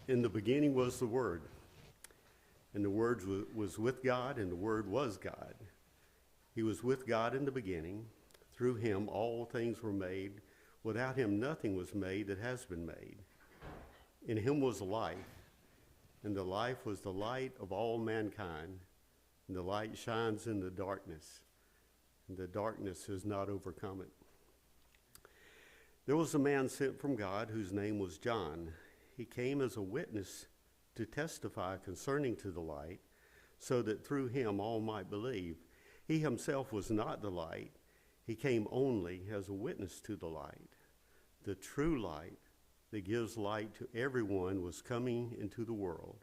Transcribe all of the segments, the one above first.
In the beginning was the Word, and the Word was with God, and the Word was God. He was with God in the beginning. Through him all things were made. Without him nothing was made that has been made. In him was life, and the life was the light of all mankind. And the light shines in the darkness, and the darkness has not overcome it. There was a man sent from God whose name was John. He came as a witness to testify concerning to the light, so that through him all might believe. He himself was not the light. He came only as a witness to the light. The true light that gives light to everyone was coming into the world.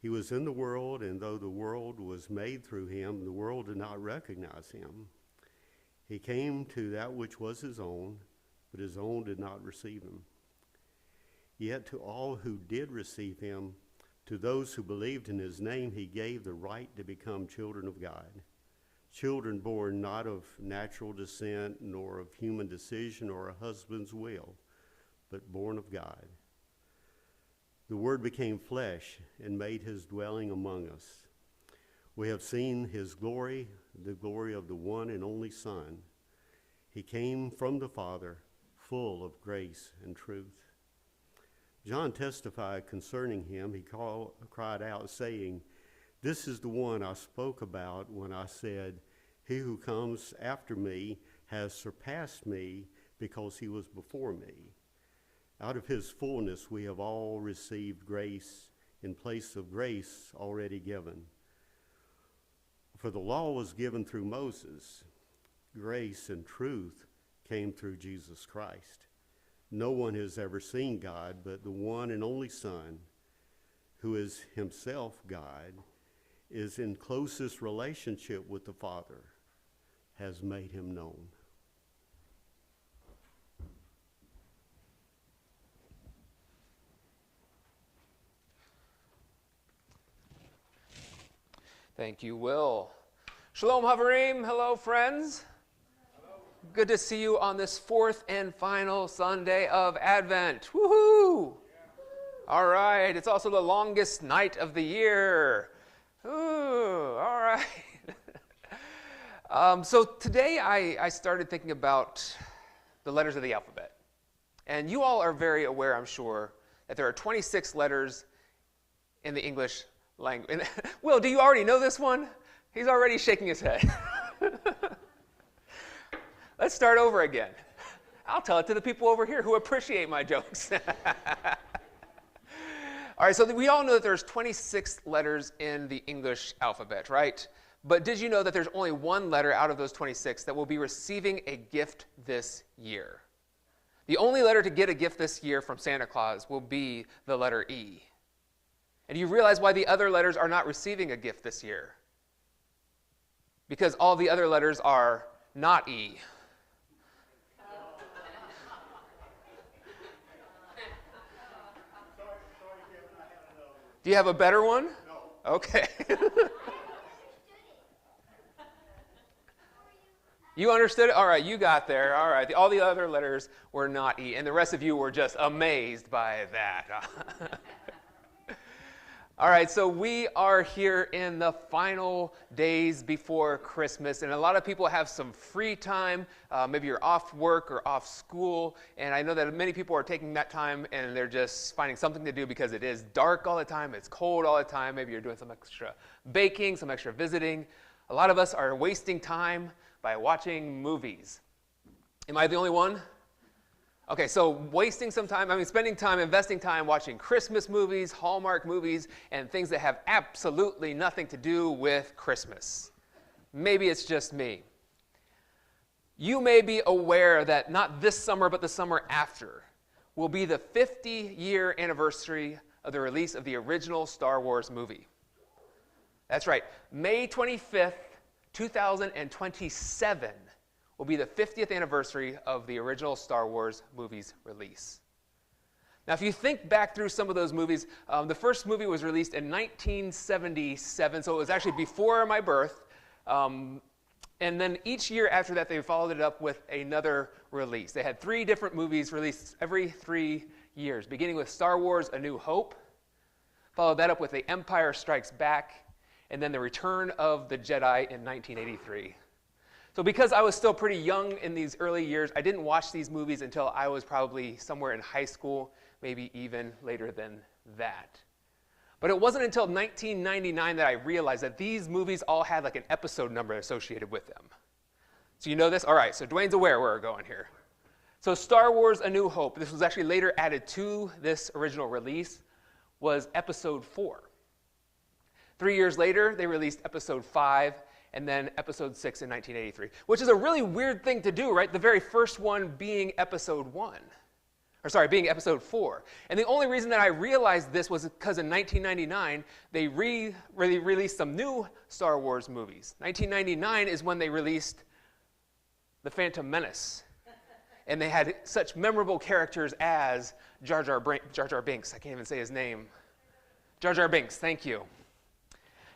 He was in the world, and though the world was made through him, the world did not recognize him. He came to that which was his own, but his own did not receive him. Yet to all who did receive him, to those who believed in his name, he gave the right to become children of God. Children born not of natural descent, nor of human decision or a husband's will, but born of God. The Word became flesh and made his dwelling among us. We have seen his glory, the glory of the one and only Son. He came from the Father, full of grace and truth. John testified concerning him. He cried out, saying, "This is the one I spoke about when I said, 'He who comes after me has surpassed me because he was before me.' Out of his fullness we have all received grace in place of grace already given. For the law was given through Moses. Grace and truth came through Jesus Christ. No one has ever seen God, but the one and only Son, who is himself God, is in closest relationship with the Father, has made him known." Thank you, Will. Shalom, Havarim. Hello, friends. Hello. Good to see you on this fourth and final Sunday of Advent. Woohoo! Yeah. All right. It's also the longest night of the year. Ooh, all right. So today I started thinking about the letters of the alphabet. And you all are very aware, I'm sure, that there are 26 letters in the English language. Will, do you already know this one? He's already shaking his head. Let's start over again. I'll tell it to the people over here who appreciate my jokes. All right, so we all know that there's 26 letters in the English alphabet, right? But did you know that there's only one letter out of those 26 that will be receiving a gift this year? The only letter to get a gift this year from Santa Claus will be the letter E. And do you realize why the other letters are not receiving a gift this year? Because all the other letters are not E. Do you have a better one? No. Okay. You understood it? All right, you got there. All right, all the other letters were not E, and the rest of you were just amazed by that. All right, so we are here in the final days before Christmas, and a lot of people have some free time. Maybe you're off work or off school, and I know that many people are taking that time and they're just finding something to do because it is dark all the time, it's cold all the time. Maybe you're doing some extra baking, some extra visiting. A lot of us are wasting time by watching movies. Am I the only one? Okay, so spending time, investing time watching Christmas movies, Hallmark movies, and things that have absolutely nothing to do with Christmas. Maybe it's just me. You may be aware that not this summer, but the summer after, will be the 50-year anniversary of the release of the original Star Wars movie. That's right, May 25th, 2027 will be the 50th anniversary of the original Star Wars movie's release. Now, if you think back through some of those movies, the first movie was released in 1977, so it was actually before my birth. And then each year after that, they followed it up with another release. They had 3 different movies released every 3 years, beginning with Star Wars: A New Hope, followed that up with The Empire Strikes Back, and then The Return of the Jedi in 1983. So because I was still pretty young in these early years, I didn't watch these movies until I was probably somewhere in high school, maybe even later than that. But it wasn't until 1999 that I realized that these movies all had like an episode number associated with them. So you know this? All right, so Dwayne's aware where we're going here. So Star Wars: A New Hope, this was actually later added to this original release, was episode 4. 3 years later, they released episode 5, and then episode 6 in 1983, which is a really weird thing to do, right? The very first one being episode 1. Being episode 4. And the only reason that I realized this was because in 1999, they released some new Star Wars movies. 1999 is when they released The Phantom Menace. And they had such memorable characters as Jar Jar Binks. I can't even say his name. Jar Jar Binks, thank you.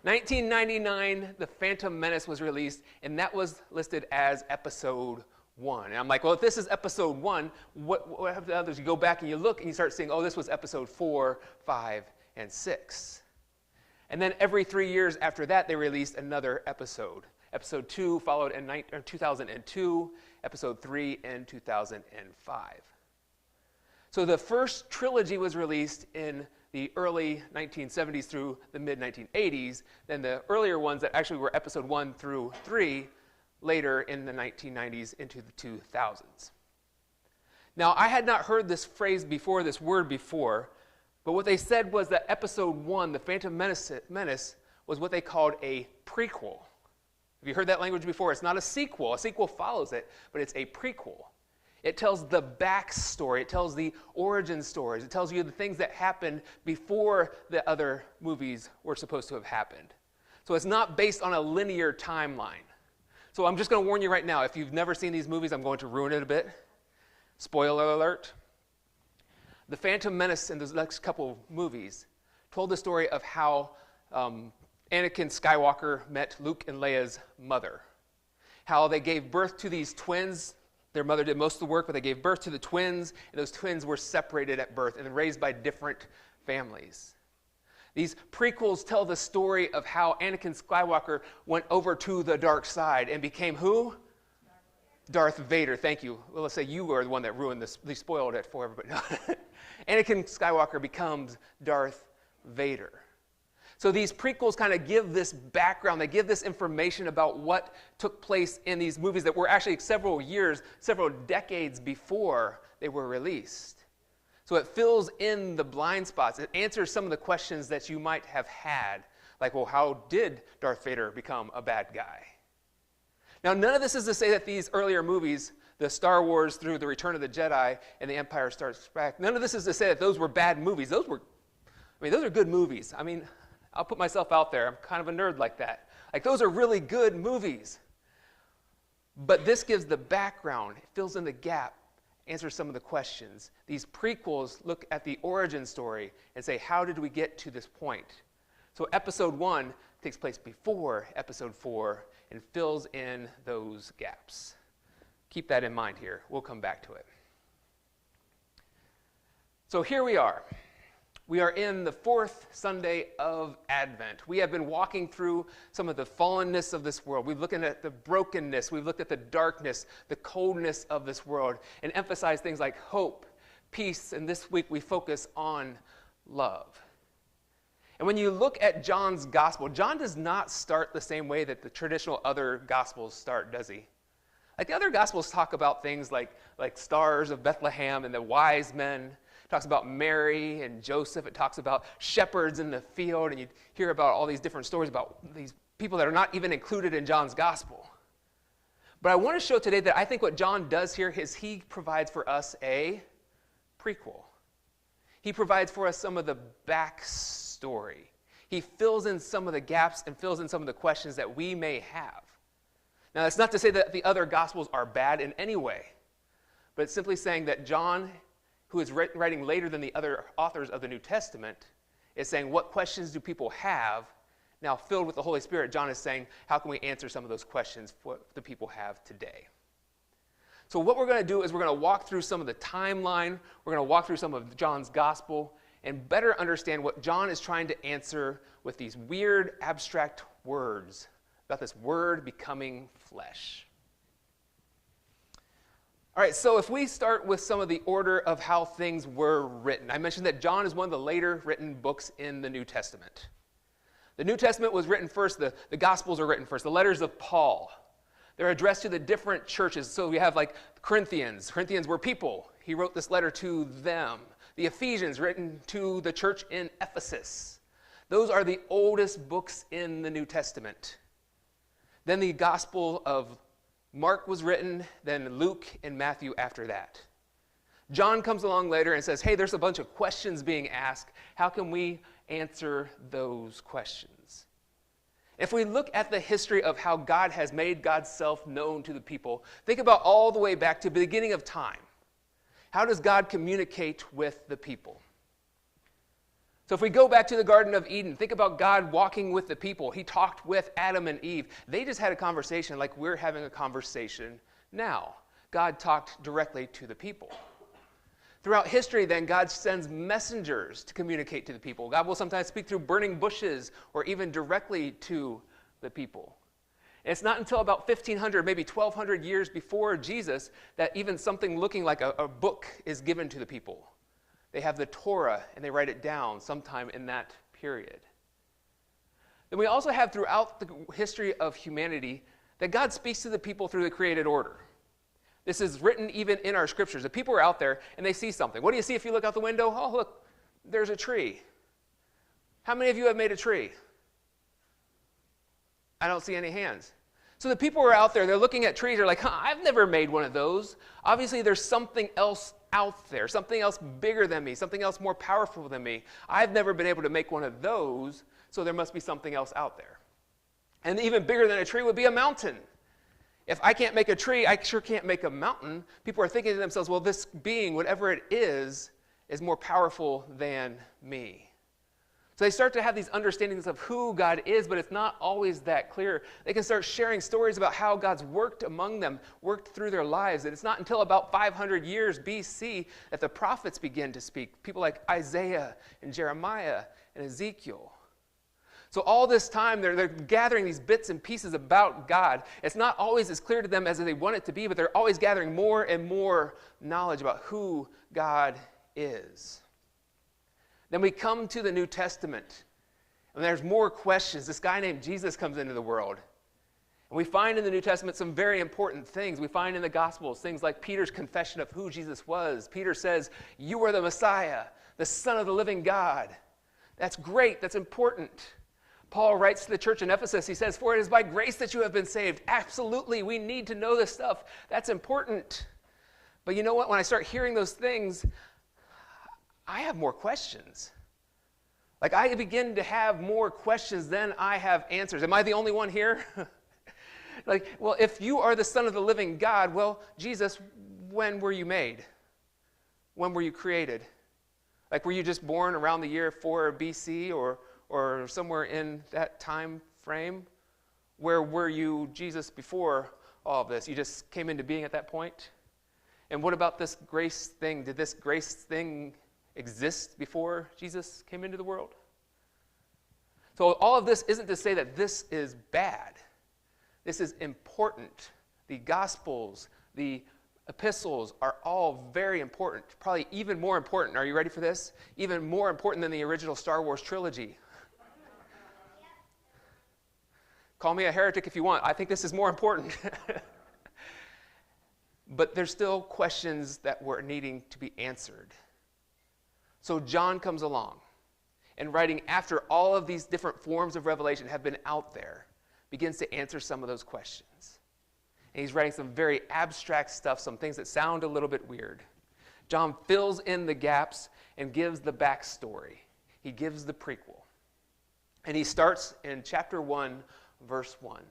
1999, The Phantom Menace was released, and that was listed as episode 1. And I'm like, well, if this is episode 1, what have the others? You go back and you look and you start seeing, oh, this was episode 4, 5, and 6. And then every 3 years after that, they released another episode. Episode 2 followed in 2002, episode 3 in 2005. So the first trilogy was released in the early 1970s through the mid-1980s, then the earlier ones that actually were episode 1 through 3 later in the 1990s into the 2000s. Now, I had not heard this phrase before, this word before, but what they said was that episode 1, The Phantom Menace, was what they called a prequel. Have you heard that language before? It's not a sequel. A sequel follows it, but it's a prequel. It tells the backstory. It tells the origin stories. It tells you the things that happened before the other movies were supposed to have happened. So it's not based on a linear timeline. So I'm just going to warn you right now, if you've never seen these movies, I'm going to ruin it a bit. Spoiler alert. The Phantom Menace in the next couple of movies told the story of how Anakin Skywalker met Luke and Leia's mother. How they gave birth to these twins. Their mother did most of the work, but they gave birth to the twins, and those twins were separated at birth and raised by different families. These prequels tell the story of how Anakin Skywalker went over to the dark side and became who? Darth Vader. Thank you. Well, let's say you were the one that ruined this. They spoiled it for everybody. Anakin Skywalker becomes Darth Vader. So these prequels kind of give this background, they give this information about what took place in these movies that were actually several decades before they were released. So it fills in the blind spots. It answers some of the questions that you might have had, like, well, how did Darth Vader become a bad guy? Now, none of this is to say that these earlier movies, the Star Wars through The Return of the Jedi and The Empire Strikes Back, none of this is to say that those were bad movies. Those are good movies. I mean, I'll put myself out there. I'm kind of a nerd like that. Like, those are really good movies. But this gives the background. It fills in the gap, answers some of the questions. These prequels look at the origin story and say, how did we get to this point? So episode 1 takes place before episode 4 and fills in those gaps. Keep that in mind here. We'll come back to it. So here we are. We are in the 4th Sunday of Advent. We have been walking through some of the fallenness of this world. We've looked at the brokenness. We've looked at the darkness, the coldness of this world, and emphasized things like hope, peace, and this week we focus on love. And when you look at John's gospel, John does not start the same way that the traditional other gospels start, does he? Like, the other gospels talk about things like stars of Bethlehem and the wise men. It talks about Mary and Joseph. It talks about shepherds in the field. And you hear about all these different stories about these people that are not even included in John's gospel. But I want to show today that I think what John does here is he provides for us a prequel. He provides for us some of the backstory. He fills in some of the gaps and fills in some of the questions that we may have. Now, that's not to say that the other gospels are bad in any way, but it's simply saying that John, who is writing later than the other authors of the New Testament, is saying, what questions do people have? Now, filled with the Holy Spirit, John is saying, how can we answer some of those questions what the people have today? So what we're going to do is we're going to walk through some of the timeline. We're going to walk through some of John's gospel and better understand what John is trying to answer with these weird, abstract words about this word becoming flesh. All right, so if we start with some of the order of how things were written, I mentioned that John is one of the later written books in the New Testament. The New Testament was written first, the Gospels are written first, the letters of Paul. They're addressed to the different churches. So we have like Corinthians. Corinthians were people. He wrote this letter to them. The Ephesians, written to the church in Ephesus. Those are the oldest books in the New Testament. Then the Gospel of Mark was written, then Luke and Matthew after that. John comes along later and says, hey, there's a bunch of questions being asked. How can we answer those questions? If we look at the history of how God has made God's self known to the people, think about all the way back to the beginning of time. How does God communicate with the people? So if we go back to the Garden of Eden, think about God walking with the people. He talked with Adam and Eve. They just had a conversation like we're having a conversation now. God talked directly to the people. Throughout history, then, God sends messengers to communicate to the people. God will sometimes speak through burning bushes or even directly to the people. And it's not until about 1,500, maybe 1,200 years before Jesus that even something looking like a book is given to the people. They have the Torah, and they write it down sometime in that period. Then we also have throughout the history of humanity that God speaks to the people through the created order. This is written even in our scriptures. The people are out there and they see something. What do you see if you look out the window? Oh, look, there's a tree. How many of you have made a tree? I don't see any hands. So the people are out there, they're looking at trees, they're like, I've never made one of those. Obviously there's something else out there, something else bigger than me, something else more powerful than me. I've never been able to make one of those, so there must be something else out there. And even bigger than a tree would be a mountain. If I can't make a tree, I sure can't make a mountain. People are thinking to themselves, well, this being, whatever it is more powerful than me. So they start to have these understandings of who God is, but it's not always that clear. They can start sharing stories about how God's worked among them, worked through their lives. And it's not until about 500 years BC that the prophets begin to speak. People like Isaiah and Jeremiah and Ezekiel. So all this time, they're gathering these bits and pieces about God. It's not always as clear to them as they want it to be, but they're always gathering more and more knowledge about who God is. Then we come to the New Testament, and there's more questions. This guy named Jesus comes into the world. And we find in the New Testament some very important things. We find in the Gospels things like Peter's confession of who Jesus was. Peter says, you are the Messiah, the Son of the living God. That's great. That's important. Paul writes to the church in Ephesus, he says, for it is by grace that you have been saved. Absolutely, we need to know this stuff. That's important. But you know what? When I start hearing those things, I have more questions. Like I begin to have more questions than I have answers. Am I the only one here? Like, well, if you are the Son of the living God, well, Jesus, when were you made? When were you created? Like, were you just born around the year 4 BC or somewhere in that time frame? Where were you, Jesus, before all of this? You just came into being at that point? And what about this grace thing? Did this grace thing exist before Jesus came into the world? So all of this isn't to say that this is bad. This is important. The Gospels, the epistles are all very important, probably even more important. Are you ready for this? Even more important than the original Star Wars trilogy. Call me a heretic if you want. I think this is more important. But there's still questions that were needing to be answered. So John comes along and writing after all of these different forms of revelation have been out there, begins to answer some of those questions. And he's writing some very abstract stuff, some things that sound a little bit weird. John fills in the gaps and gives the backstory. He gives the prequel. And he starts in chapter 1, verse 1.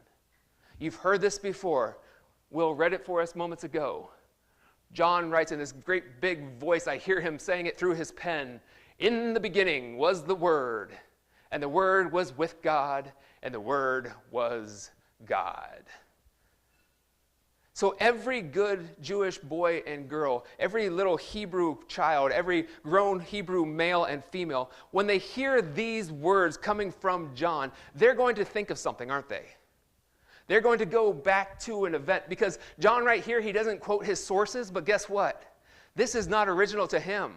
You've heard this before. Will read it for us moments ago. John writes in this great big voice, I hear him saying it through his pen, in the beginning was the Word, and the Word was with God, and the Word was God. So every good Jewish boy and girl, every little Hebrew child, every grown Hebrew male and female, when they hear these words coming from John, they're going to think of something, aren't they? They're going to go back to an event, because John right here, he doesn't quote his sources, but guess what? This is not original to him.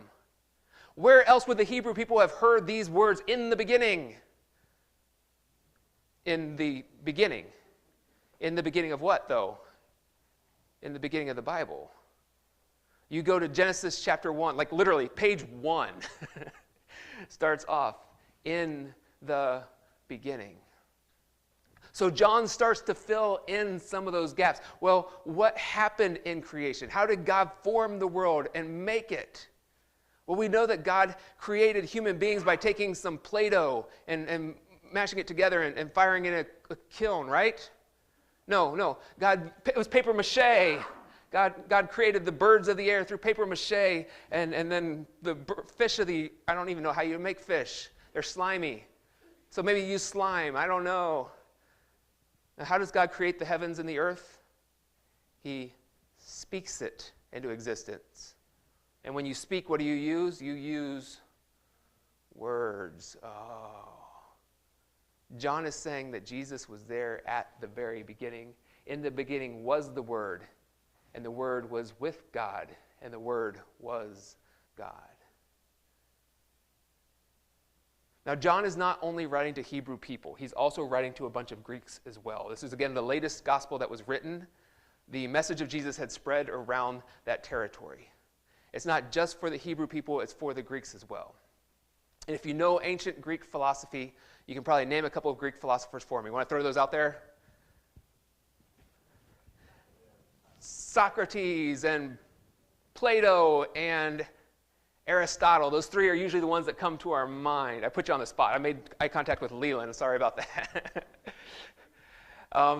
Where else would the Hebrew people have heard these words in the beginning? In the beginning. In the beginning of what, though? In the beginning of the Bible. You go to Genesis chapter 1, like literally page 1 starts off, in the beginning. So John starts to fill in some of those gaps. Well, what happened in creation? How did God form the world and make it? Well, we know that God created human beings by taking some Play-Doh and mashing it together and firing it in a kiln, right? No. It was paper mache. God created the birds of the air through paper mache, and then the fish of the, I don't even know how you make fish. They're slimy. So maybe you use slime. I don't know. Now, how does God create the heavens and the earth? He speaks it into existence. And when you speak, what do you use? You use words. Oh. John is saying that Jesus was there at the very beginning. In the beginning was the Word, and the Word was with God, and the Word was God. Now, John is not only writing to Hebrew people, he's also writing to a bunch of Greeks as well. This is, again, the latest gospel that was written. The message of Jesus had spread around that territory. It's not just for the Hebrew people, it's for the Greeks as well. And if you know ancient Greek philosophy, you can probably name a couple of Greek philosophers for me. Want to throw those out there? Socrates and Plato and Aristotle. Those three are usually the ones that come to our mind. I put you on the spot. I made eye contact with Leland. Sorry about that.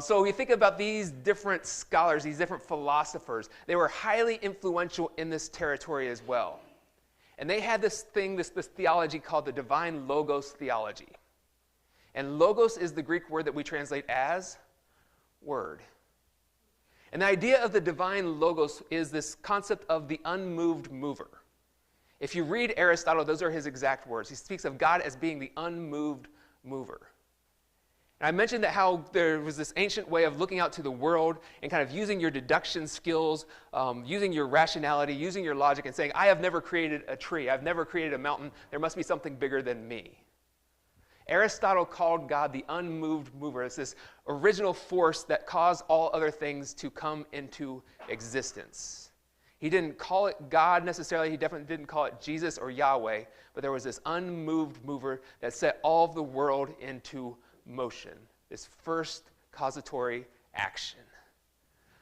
So we think about these different scholars, these different philosophers. They were highly influential in this territory as well. And they had this thing, this theology called the divine logos theology. And logos is the Greek word that we translate as word. And the idea of the divine logos is this concept of the unmoved mover. If you read Aristotle, those are his exact words. He speaks of God as being the unmoved mover. And I mentioned that how there was this ancient way of looking out to the world and kind of using your deduction skills, using your rationality, using your logic, and saying, I have never created a tree. I've never created a mountain. There must be something bigger than me. Aristotle called God the unmoved mover. It's this original force that caused all other things to come into existence. He didn't call it God necessarily. He definitely didn't call it Jesus or Yahweh. But there was this unmoved mover that set all of the world into motion, this first causatory action.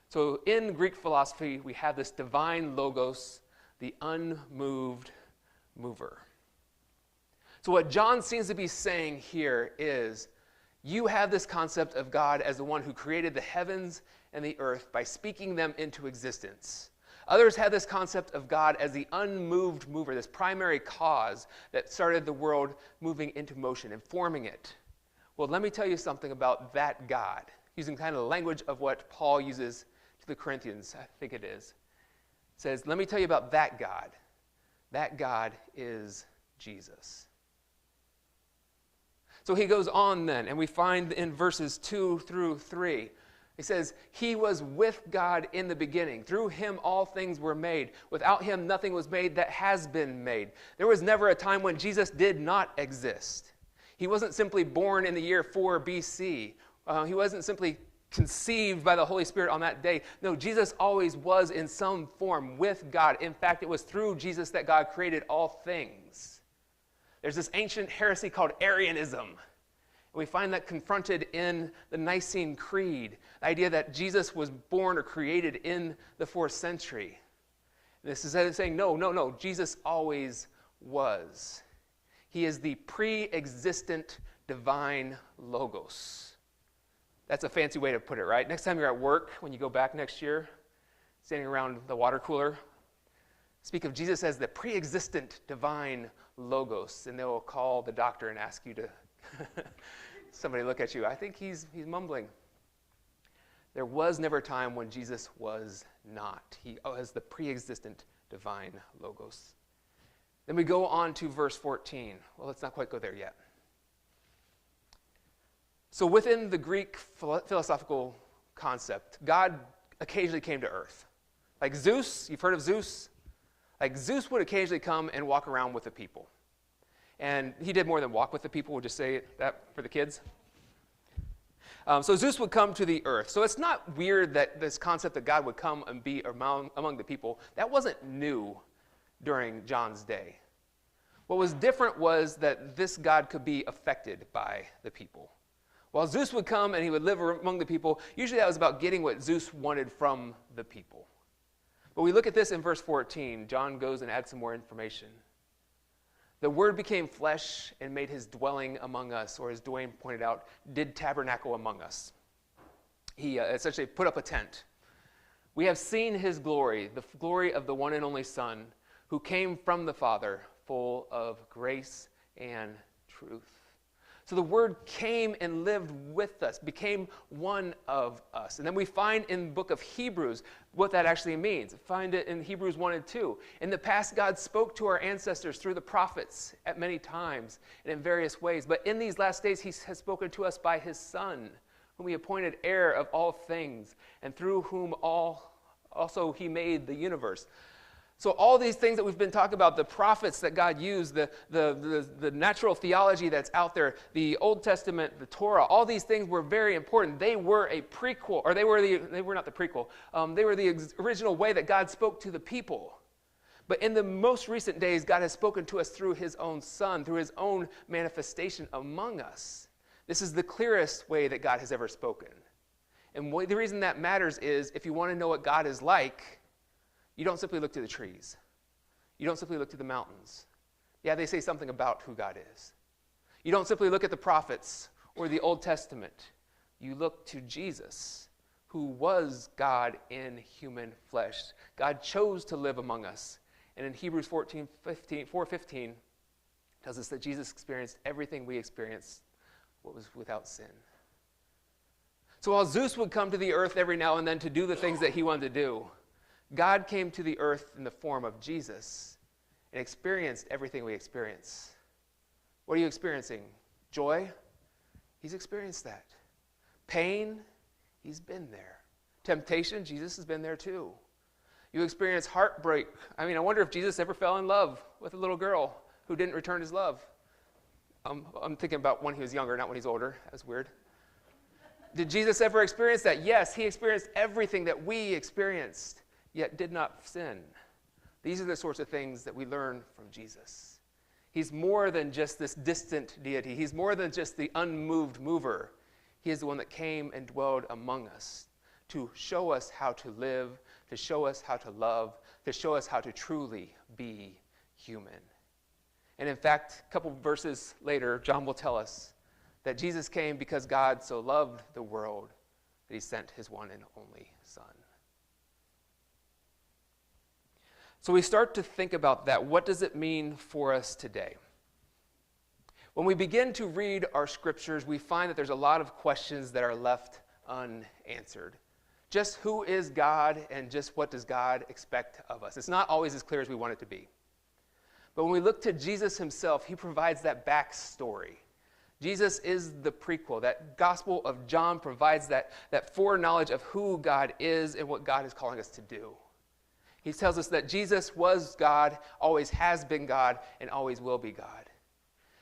So in Greek philosophy, we have this divine logos, the unmoved mover. So what John seems to be saying here is, you have this concept of God as the one who created the heavens and the earth by speaking them into existence. Others have this concept of God as the unmoved mover, this primary cause that started the world moving into motion and forming it. Well, let me tell you something about that God, using kind of the language of what Paul uses to the Corinthians, I think it is. It says, let me tell you about that God. That God is Jesus. So he goes on then, and we find in verses 2 through 3, he says, he was with God in the beginning. Through him all things were made. Without him nothing was made that has been made. There was never a time when Jesus did not exist. He wasn't simply born in the year 4 BC. He wasn't simply conceived by the Holy Spirit on that day. No, Jesus always was in some form with God. In fact, it was through Jesus that God created all things. There's this ancient heresy called Arianism. And we find that confronted in the Nicene Creed, the idea that Jesus was born or created in the 4th century. And this is saying, no, Jesus always was. He is the pre-existent divine logos. That's a fancy way to put it, right? Next time you're at work, when you go back next year, standing around the water cooler, speak of Jesus as the pre-existent divine logos, and they will call the doctor and ask you to somebody look at you. I think he's mumbling. There was never a time when Jesus was not. He was the pre-existent divine Logos. Then we go on to verse 14. Well, let's not quite go there yet. So within the Greek philosophical concept, God occasionally came to earth. Like Zeus, you've heard of Zeus? Like Zeus would occasionally come and walk around with the people. And he did more than walk with the people. We'll just say that for the kids. So Zeus would come to the earth. So it's not weird that this concept that God would come and be among the people, that wasn't new during John's day. What was different was that this God could be affected by the people. While Zeus would come and he would live among the people, usually that was about getting what Zeus wanted from the people. But we look at this in verse 14. John goes and adds some more information. The Word became flesh and made his dwelling among us, or as Dwayne pointed out, did tabernacle among us. He essentially put up a tent. We have seen his glory, the glory of the one and only Son, who came from the Father, full of grace and truth. So the Word came and lived with us, became one of us. And then we find in the book of Hebrews what that actually means. Find it in Hebrews 1 and 2. In the past, God spoke to our ancestors through the prophets at many times and in various ways. But in these last days, he has spoken to us by his Son, whom he appointed heir of all things, and through whom also he made the universe. So all these things that we've been talking about, the prophets that God used, the natural theology that's out there, the Old Testament, the Torah, all these things were very important. They were a prequel, or they were not the prequel. They were the original way that God spoke to the people. But in the most recent days, God has spoken to us through his own Son, through his own manifestation among us. This is the clearest way that God has ever spoken. And the reason that matters is if you want to know what God is like, you don't simply look to the trees. You don't simply look to the mountains. Yeah, they say something about who God is. You don't simply look at the prophets or the Old Testament. You look to Jesus, who was God in human flesh. God chose to live among us. And in Hebrews 4:15 tells us that Jesus experienced everything we experienced, what was without sin. So while Zeus would come to the earth every now and then to do the things that he wanted to do, God came to the earth in the form of Jesus and experienced everything we experience. What are you experiencing? Joy? He's experienced that. Pain? He's been there. Temptation? Jesus has been there too. You experience heartbreak. I mean, I wonder if Jesus ever fell in love with a little girl who didn't return his love. I'm thinking about when he was younger, not when he's older. That's weird. Did Jesus ever experience that? Yes, he experienced everything that we experienced, yet did not sin. These are the sorts of things that we learn from Jesus. He's more than just this distant deity. He's more than just the unmoved mover. He is the one that came and dwelled among us to show us how to live, to show us how to love, to show us how to truly be human. And in fact, a couple verses later, John will tell us that Jesus came because God so loved the world that he sent his one and only Son. So we start to think about that. What does it mean for us today? When we begin to read our scriptures, we find that there's a lot of questions that are left unanswered. Just who is God and just what does God expect of us? It's not always as clear as we want it to be. But when we look to Jesus himself, he provides that backstory. Jesus is the prequel. That Gospel of John provides that foreknowledge of who God is and what God is calling us to do. He tells us that Jesus was God, always has been God, and always will be God.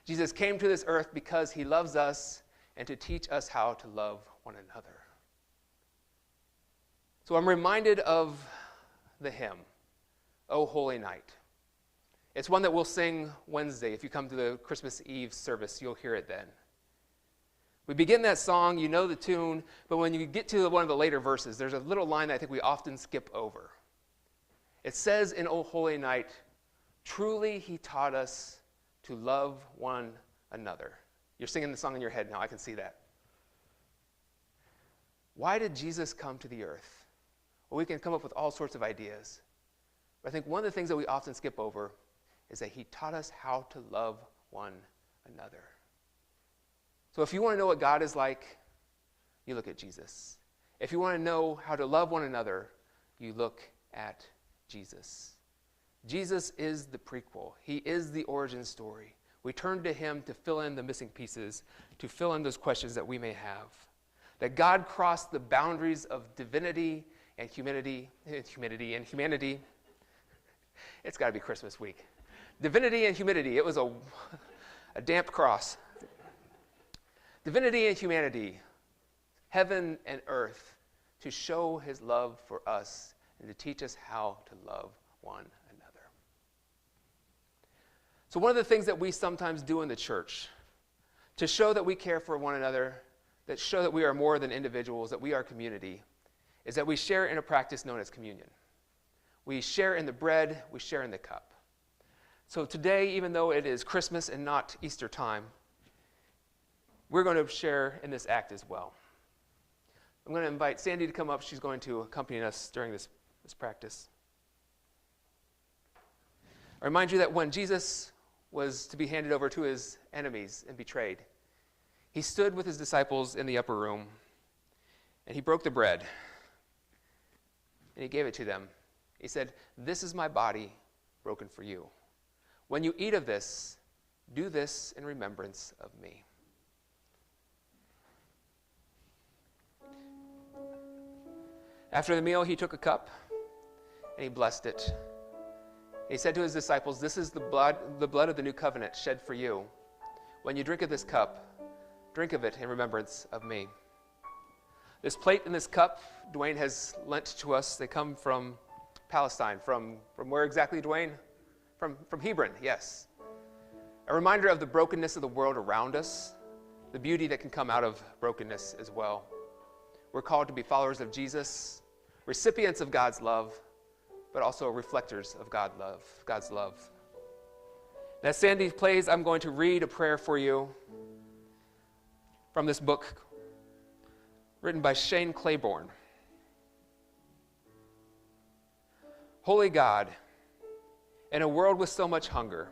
Jesus came to this earth because he loves us and to teach us how to love one another. So I'm reminded of the hymn, O Holy Night. It's one that we'll sing Wednesday. If you come to the Christmas Eve service, you'll hear it then. We begin that song, you know the tune, but when you get to one of the later verses, there's a little line that I think we often skip over. It says in O Holy Night, truly he taught us to love one another. You're singing the song in your head now, I can see that. Why did Jesus come to the earth? Well, we can come up with all sorts of ideas. But I think one of the things that we often skip over is that he taught us how to love one another. So if you want to know what God is like, you look at Jesus. If you want to know how to love one another, you look at Jesus. Jesus is the prequel. He is the origin story. We turn to him to fill in the missing pieces, to fill in those questions that we may have. That God crossed the boundaries of divinity and humanity. It's got to be Christmas week. Divinity and humanity. It was a damp cross. Divinity and humanity, heaven and earth, to show his love for us and to teach us how to love one another. So one of the things that we sometimes do in the church to show that we care for one another, that show that we are more than individuals, that we are community, is that we share in a practice known as communion. We share in the bread, we share in the cup. So today, even though it is Christmas and not Easter time, we're going to share in this act as well. I'm going to invite Sandy to come up. She's going to accompany us during this practice. I remind you that when Jesus was to be handed over to his enemies and betrayed, he stood with his disciples in the upper room, and he broke the bread, and he gave it to them. He said, "This is my body broken for you. When you eat of this, do this in remembrance of me." After the meal, he took a cup, and he blessed it. He said to his disciples, "This is the blood of the new covenant shed for you. When you drink of this cup, drink of it in remembrance of me." This plate and this cup, Dwayne has lent to us. They come from Palestine. From where exactly, Dwayne? From Hebron, yes. A reminder of the brokenness of the world around us, the beauty that can come out of brokenness as well. We're called to be followers of Jesus, recipients of God's love, but also reflectors of God's love. And as Sandy plays, I'm going to read a prayer for you from this book written by Shane Claiborne. Holy God, in a world with so much hunger,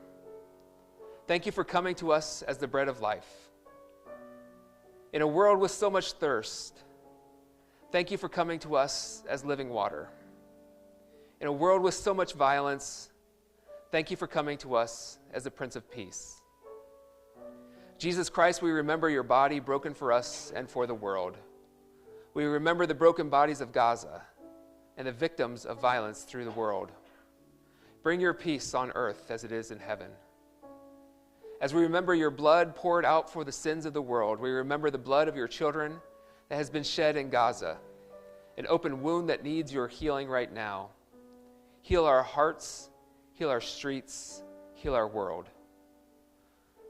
thank you for coming to us as the bread of life. In a world with so much thirst, thank you for coming to us as living water. In a world with so much violence, thank you for coming to us as the Prince of Peace. Jesus Christ, we remember your body broken for us and for the world. We remember the broken bodies of Gaza and the victims of violence through the world. Bring your peace on earth as it is in heaven. As we remember your blood poured out for the sins of the world, we remember the blood of your children that has been shed in Gaza, an open wound that needs your healing right now. Heal our hearts, heal our streets, heal our world.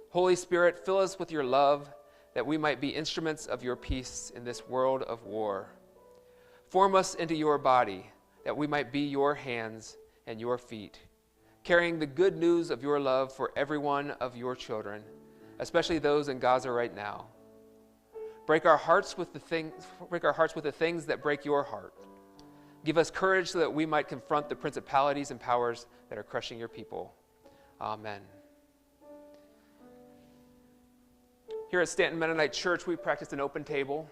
Holy Spirit, fill us with your love that we might be instruments of your peace in this world of war. Form us into your body that we might be your hands and your feet, carrying the good news of your love for every one of your children, especially those in Gaza right now. Break our hearts with the things that break your heart. Give us courage so that we might confront the principalities and powers that are crushing your people. Amen. Here at Stanton Mennonite Church, we practice an open table.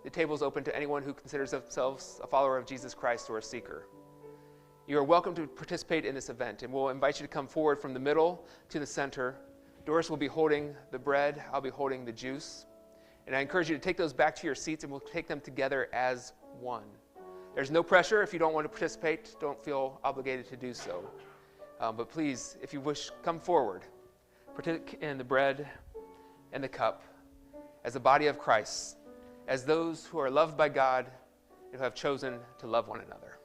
The table is open to anyone who considers themselves a follower of Jesus Christ or a seeker. You are welcome to participate in this event, and we'll invite you to come forward from the middle to the center. Doris will be holding the bread. I'll be holding the juice. And I encourage you to take those back to your seats, and we'll take them together as one. There's no pressure. If you don't want to participate, don't feel obligated to do so. But please, if you wish, come forward. Partake in the bread and the cup as the body of Christ, as those who are loved by God and who have chosen to love one another.